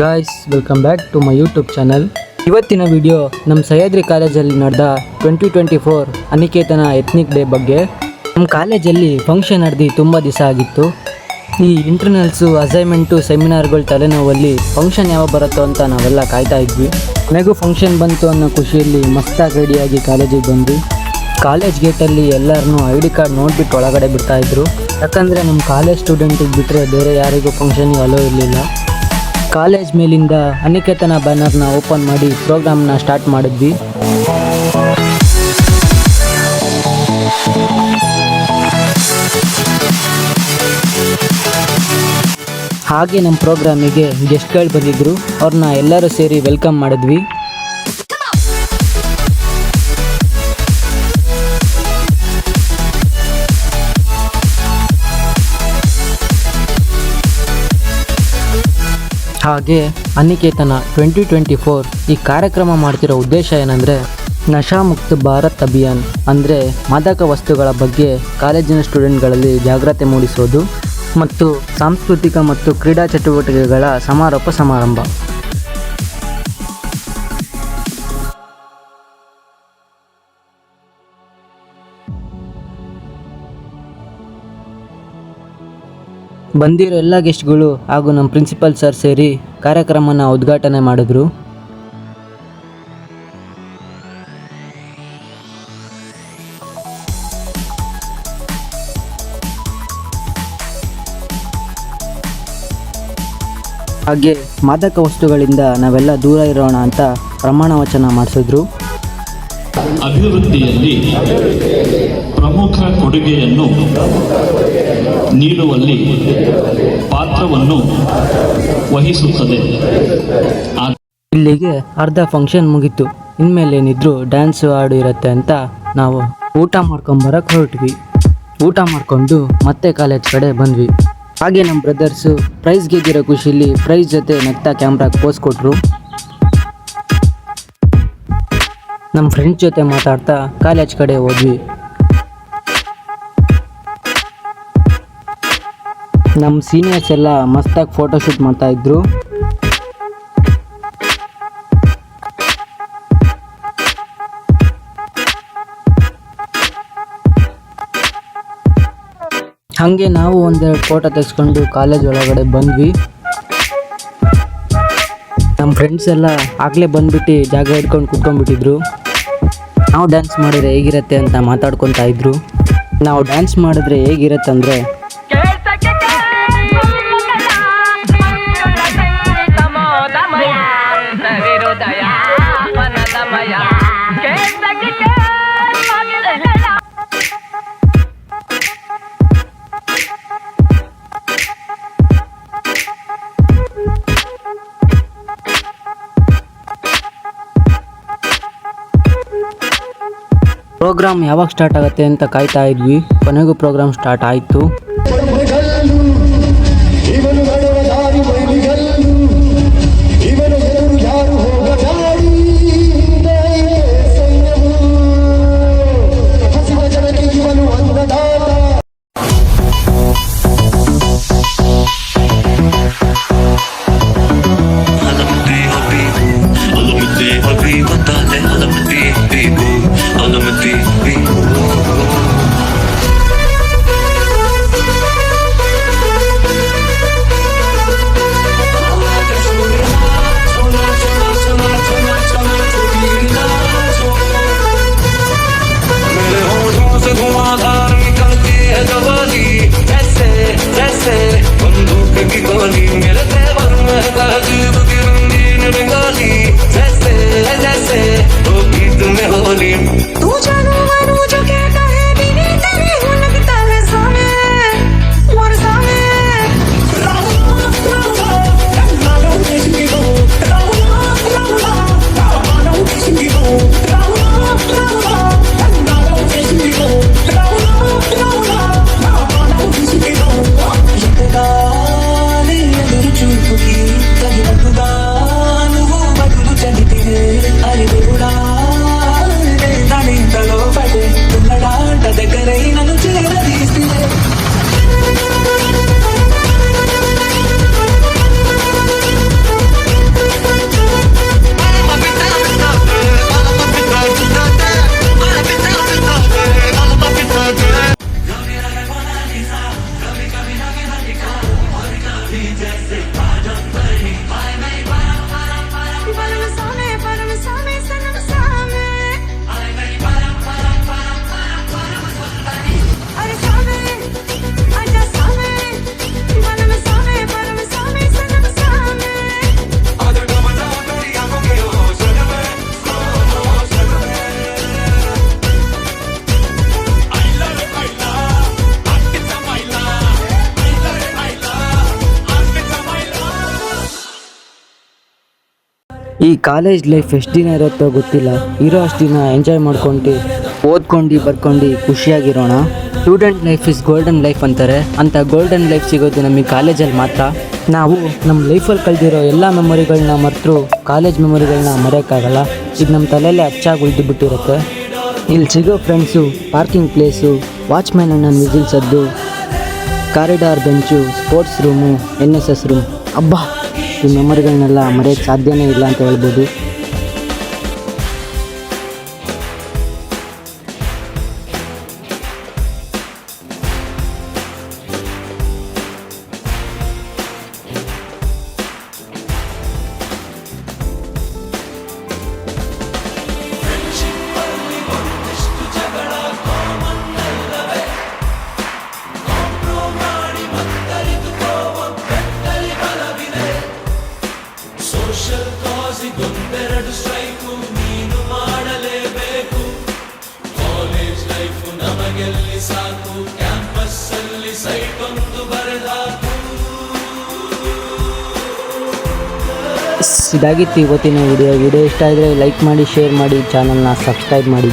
Guys welcome back to my YouTube channel. ಇವತ್ತಿನ video ನಮ್ಮ ಸಹ್ಯಾದ್ರಿ ಕಾಲೇಜಲ್ಲಿ ನಡೆದ 2024 ಅನಿಕೇತನ ಎಥ್ನಿಕ್ ಡೇ ಬಗ್ಗೆ. ನಮ್ಮ ಕಾಲೇಜಲ್ಲಿ ಫಂಕ್ಷನ್ ನಡೆದು ತುಂಬ ದಿವಸ ಆಗಿತ್ತು. ಈ ಇಂಟರ್ನಲ್ಸು, ಅಸೈನ್ಮೆಂಟು, ಸೆಮಿನಾರ್ಗಳು ತಲೆನೋವಲ್ಲಿ ಫಂಕ್ಷನ್ ಯಾವಾಗ ಬರುತ್ತೋ ಅಂತ ನಾವೆಲ್ಲ ಕಾಯ್ತಾ ಇದ್ವಿ. ಕೊನೆಗೂ ಫಂಕ್ಷನ್ ಬಂತು ಅನ್ನೋ ಖುಷಿಯಲ್ಲಿ ಮಸ್ತಾಗಿ ರೆಡಿಯಾಗಿ ಕಾಲೇಜಿಗೆ ಬಂದ್ವಿ. ಕಾಲೇಜ್ ಗೇಟಲ್ಲಿ ಎಲ್ಲರನ್ನೂ ID ಕಾರ್ಡ್ ನೋಡಿಬಿಟ್ಟು ಒಳಗಡೆ ಬಿಡ್ತಾಯಿದ್ರು. ಯಾಕಂದರೆ ನಮ್ಮ ಕಾಲೇಜ್ ಸ್ಟೂಡೆಂಟಿಗೆ ಬಿಟ್ಟರೆ ಬೇರೆ ಯಾರಿಗೂ ಫಂಕ್ಷನಿಗೆ ಅಲೋ ಇರಲಿಲ್ಲ. ಕಾಲೇಜ್ ಮೇಲಿಂದ ಅನಿಕೇತನ ಬ್ಯಾನರ್ನ ಓಪನ್ ಮಾಡಿ ಪ್ರೋಗ್ರಾಮ್ನ ಸ್ಟಾರ್ಟ್ ಮಾಡಿದ್ವಿ. ಹಾಗೆ ನಮ್ಮ ಪ್ರೋಗ್ರಾಮಿಗೆ ಗೆಸ್ಟ್ಗಳು ಬಂದಿದ್ದರು. ಅವ್ರನ್ನ ಎಲ್ಲರೂ ಸೇರಿ ವೆಲ್ಕಮ್ ಮಾಡಿದ್ವಿ. ಹಾಗೆ ಅನಿಕೇತನ 2024 ಈ ಕಾರ್ಯಕ್ರಮ ಮಾಡ್ತಿರೋ ಉದ್ದೇಶ ಏನಂದರೆ ನಶಾಮುಕ್ತ ಭಾರತ್ ಅಭಿಯಾನ್, ಅಂದರೆ ಮಾದಕ ವಸ್ತುಗಳ ಬಗ್ಗೆ ಕಾಲೇಜಿನ ಸ್ಟೂಡೆಂಟ್ಗಳಲ್ಲಿ ಜಾಗೃತಿ ಮೂಡಿಸೋದು ಮತ್ತು ಸಾಂಸ್ಕೃತಿಕ ಮತ್ತು ಕ್ರೀಡಾ ಚಟುವಟಿಕೆಗಳ ಸಮಾರೋಪ ಸಮಾರಂಭ. ಬಂದಿರೋ ಎಲ್ಲ ಗೆಸ್ಟ್ಗಳು ಹಾಗೂ ನಮ್ಮ ಪ್ರಿನ್ಸಿಪಲ್ ಸರ್ ಸೇರಿ ಕಾರ್ಯಕ್ರಮನ ಉದ್ಘಾಟನೆ ಮಾಡಿದ್ರು. ಹಾಗೆ ಮಾದಕ ವಸ್ತುಗಳಿಂದ ನಾವೆಲ್ಲ ದೂರ ಇರೋಣ ಅಂತ ಪ್ರಮಾಣ ವಚನ ಮಾಡಿಸಿದ್ರು. ಅಭಿವೃದ್ಧಿಯಲ್ಲಿ ಪ್ರಮುಖ ಕೊಡುಗೆಯನ್ನು ನೀಡುವಲ್ಲಿ ಪಾತ್ರವನ್ನು ವಹಿಸುತ್ತದೆ. ಇಲ್ಲಿಗೆ ಅರ್ಧ ಫಂಕ್ಷನ್ ಮುಗೀತು. ಇನ್ಮೇಲೆ ಏನಿದ್ರು ಡ್ಯಾನ್ಸು ಹಾಡು ಇರುತ್ತೆ ಅಂತ ನಾವು ಊಟ ಮಾಡ್ಕೊಂಬರಕ್ಕೆ ಹೊರಟ್ವಿ. ಊಟ ಮಾಡಿಕೊಂಡು ಮತ್ತೆ ಕಾಲೇಜ್ ಕಡೆ ಬಂದ್ವಿ. ಹಾಗೆ ನಮ್ಮ ಬ್ರದರ್ಸು ಪ್ರೈಸ್ ಗೆದ್ದಿರೋ ಖುಷಿಲಿ ಪ್ರೈಸ್ ಜೊತೆ ನಗ್ತಾ ಕ್ಯಾಮ್ರಾಗೆ ಪೋಸ್ ಕೊಟ್ಟರು. ನಮ್ಮ ಫ್ರೆಂಡ್ಸ್ ಜೊತೆ ಮಾತಾಡ್ತಾ ಕಾಲೇಜ್ ಕಡೆ ಹೋದ್ವಿ. ನಮ್ಮ ಸೀನಿಯರ್ಸ್ ಎಲ್ಲ ಮಸ್ತಾಗಿ ಫೋಟೋಶೂಟ್ ಮಾಡ್ತಾಯಿದ್ರು. ಹಾಗೆ ನಾವು ಒಂದೆರಡು ಫೋಟೋ ತೆಗೆಸ್ಕೊಂಡು ಕಾಲೇಜ್ ಒಳಗಡೆ ಬಂದ್ವಿ. ನಮ್ಮ ಫ್ರೆಂಡ್ಸ್ ಎಲ್ಲ ಆಗಲೇ ಬಂದ್ಬಿಟ್ಟು ಜಾಗ ಹಿಡ್ಕೊಂಡು ಕುತ್ಕೊಂಡ್ಬಿಟ್ಟಿದ್ರು. ನಾವು ಡ್ಯಾನ್ಸ್ ಮಾಡಿದ್ರೆ ಹೇಗಿರುತ್ತೆ ಅಂತ ಮಾತಾಡ್ಕೊತಾ ಇದ್ರು. ನಾವು ಡ್ಯಾನ್ಸ್ ಮಾಡಿದ್ರೆ ಹೇಗಿರುತ್ತೆ ಅಂದರೆ ಪ್ರೋಗ್ರಾಮ್ ಯಾವಾಗ ಸ್ಟಾರ್ಟ್ ಆಗುತ್ತೆ ಅಂತ ಕಾಯ್ತಾ ಇದ್ವಿ. ಕೊನೆಗೂ ಪ್ರೋಗ್ರಾಮ್ ಸ್ಟಾರ್ಟ್ ಆಯಿತು. ಈ ಕಾಲೇಜ್ ಲೈಫ್ ಎಷ್ಟು ದಿನ ಇರುತ್ತೋ ಗೊತ್ತಿಲ್ಲ, ಇರೋ ಅಷ್ಟು ದಿನ ಎಂಜಾಯ್ ಮಾಡ್ಕೊಂಡು ಓದ್ಕೊಂಡು ಬರ್ಕೊಂಡು ಖುಷಿಯಾಗಿರೋಣ. Student life is golden life ಅಂತಾರೆ, ಅಂಥ ಗೋಲ್ಡನ್ ಲೈಫ್ ಸಿಗೋದು ನಮಗೆ ಕಾಲೇಜಲ್ಲಿ ಮಾತ್ರ. ನಾವು ನಮ್ಮ ಲೈಫಲ್ಲಿ ಕಳೆದಿರೋ ಎಲ್ಲ ಮೆಮೊರಿಗಳನ್ನ ಮರೆತರೂ ಕಾಲೇಜ್ ಮೆಮೊರಿಗಳನ್ನ ಮರೆಯೋಕ್ಕಾಗಲ್ಲ. ಇದು ನಮ್ಮ ತಲೆಯಲ್ಲೇ ಅಚ್ಚಾಗಿ ಉಳಿದು ಬಿಟ್ಟಿರುತ್ತೆ. ಇಲ್ಲಿ ಸಿಗೋ ಫ್ರೆಂಡ್ಸು, ಪಾರ್ಕಿಂಗ್ ಪ್ಲೇಸು, ವಾಚ್ಮ್ಯಾನ್ ಅಣ್ಣನ ವಿಸಿಲ್ ಸದ್ದು, corridor bench, sports room, NSS room, ಅಬ್ಬಾ ಈ ಮೆಮೊರಿಗಳನ್ನೆಲ್ಲ ಮರೆಯೋಕ್ಕೆ ಸಾಧ್ಯನೇ ಇಲ್ಲ ಅಂತ ಹೇಳ್ಬೋದು. ಗೊಂದೆರಡು ಸ್ಟ್ರೈಕು ನೀನು ಮಾಡಲೇಬೇಕು. ಕಾಲೇಜ್ ಲೈಫು ನಮಗೆಲ್ಲಿ ಸಾಕು, ಕ್ಯಾಂಪಸ್ ಅಲ್ಲಿ ಸೈಟ್ ಒಂದು ಬರೆದಾಕು. ಇದಾಗಿತ್ತು ಇವತ್ತಿನ ವಿಡಿಯೋ ಇಷ್ಟ ಆದರೆ ಲೈಕ್ ಮಾಡಿ, ಶೇರ್ ಮಾಡಿ, ಚಾನಲ್ನ ಸಬ್ಸ್ಕ್ರೈಬ್ ಮಾಡಿ.